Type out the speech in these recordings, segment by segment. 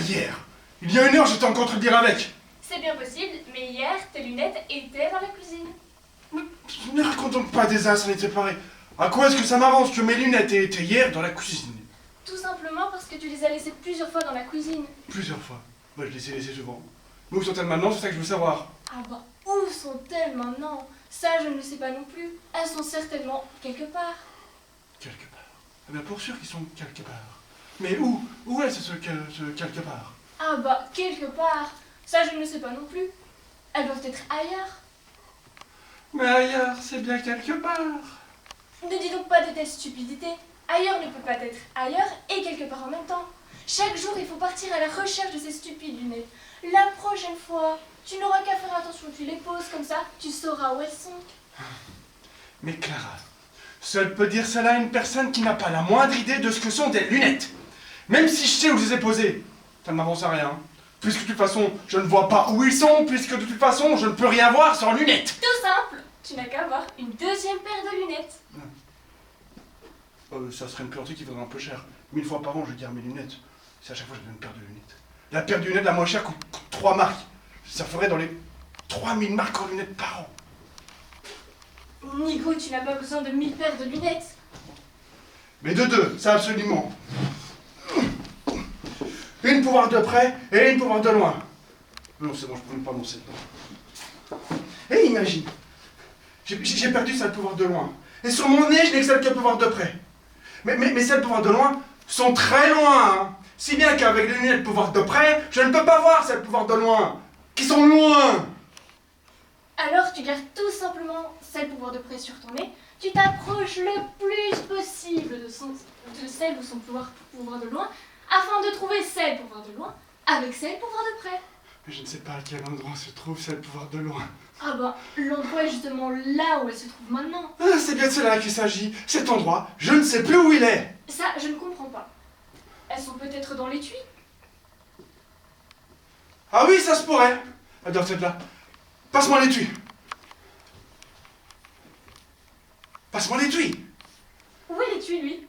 hier. Il y a 1 heure, j'étais en contredire avec. C'est bien possible, mais hier, tes lunettes étaient dans la cuisine. Ne raconte donc pas des insanités pareilles. À quoi est-ce que ça m'avance que mes lunettes aient été hier dans la cuisine? Tout simplement parce que tu les as laissées plusieurs fois dans la cuisine. Plusieurs fois. Moi, je les ai laissées souvent. Mais où sont-elles maintenant? C'est ça que je veux savoir. Ah bah, où sont-elles maintenant? Ça, je ne le sais pas non plus. Elles sont certainement quelque part. Quelque part. Eh bien, pour sûr qu'ils sont quelque part. Mais où? Où est-ce ce quelque part? Ah bah, quelque part. Ça, je ne le sais pas non plus. Elles doivent être ailleurs. Mais ailleurs, c'est bien quelque part. Ne dis donc pas de telles stupidités. Ailleurs ne peut pas être ailleurs et quelque part en même temps. Chaque jour, il faut partir à la recherche de ces stupides lunettes. La prochaine fois, tu n'auras qu'à faire attention, tu les poses comme ça, tu sauras où elles sont. Mais Clara, seule peut dire cela à une personne qui n'a pas la moindre idée de ce que sont des lunettes. Même si je sais où je les ai posées, ça ne m'avance à rien. Puisque de toute façon, je ne vois pas où ils sont, puisque de toute façon, je ne peux rien voir sans lunettes. Tout simple, tu n'as qu'à avoir une deuxième paire de lunettes. Ça serait une plaisanterie qui vaudrait un peu cher. 1000 fois par an, je garde mes lunettes. C'est à chaque fois que je donne une paire de lunettes. La paire de lunettes la moins chère coûte 3 marks. Ça ferait dans les 3000 marks en lunettes par an. Nico, tu n'as pas besoin de 1000 paires de lunettes. Mais de 2, ça absolument. Une pour voir de près et une pour voir de loin. Non, c'est bon, je peux même pas annoncer. Et imagine, j'ai perdu celle pour voir de loin. Et sur mon nez, je n'ai que celle qui peut voir de près. Mais celles pour voir de loin sont très loin. Hein. Si bien qu'avec les lunettes pour voir de près, je ne peux pas voir celles pour voir de loin. Qui sont loin. Alors tu gardes tout simplement celle pour voir de près sur ton nez. Tu t'approches le plus possible de celle où son pouvoir pour voir de loin, afin de trouver celle pour voir de loin avec celle pour voir de près. Mais je ne sais pas à quel endroit se trouve celle pour voir de loin. Ah bah, l'endroit est justement là où elle se trouve maintenant. Ah, c'est bien de cela qu'il s'agit. Cet endroit, je ne sais plus où il est. Ça, je ne comprends pas. Elles sont peut-être dans l'étui. Ah oui, ça se pourrait. Elle doit être là. Passe-moi l'étui. Passe-moi l'étui. Où est l'étui, lui?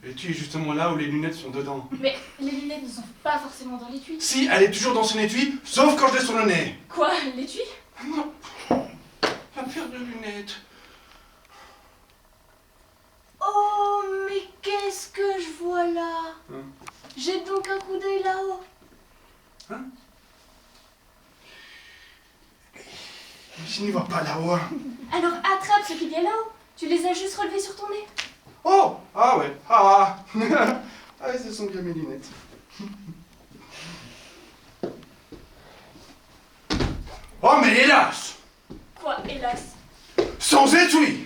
L'étui est justement là où les lunettes sont dedans. Mais les lunettes ne sont pas forcément dans l'étui. Si, elle est toujours dans son étui, sauf quand je l'ai sur le nez. Quoi, l'étui? Non. La paire de lunettes. Oh, mais qu'est-ce que je vois là? J'ai donc un coup d'œil là-haut. Hein? Je n'y vois pas là-haut. Hein. Alors attrape ce qu'il y a là-haut. Tu les as juste relevés sur ton nez. Oh! Ah ouais. Ah! Ah, ce sont bien mes lunettes. Oh, mais hélas! Quoi, hélas? Sans étui!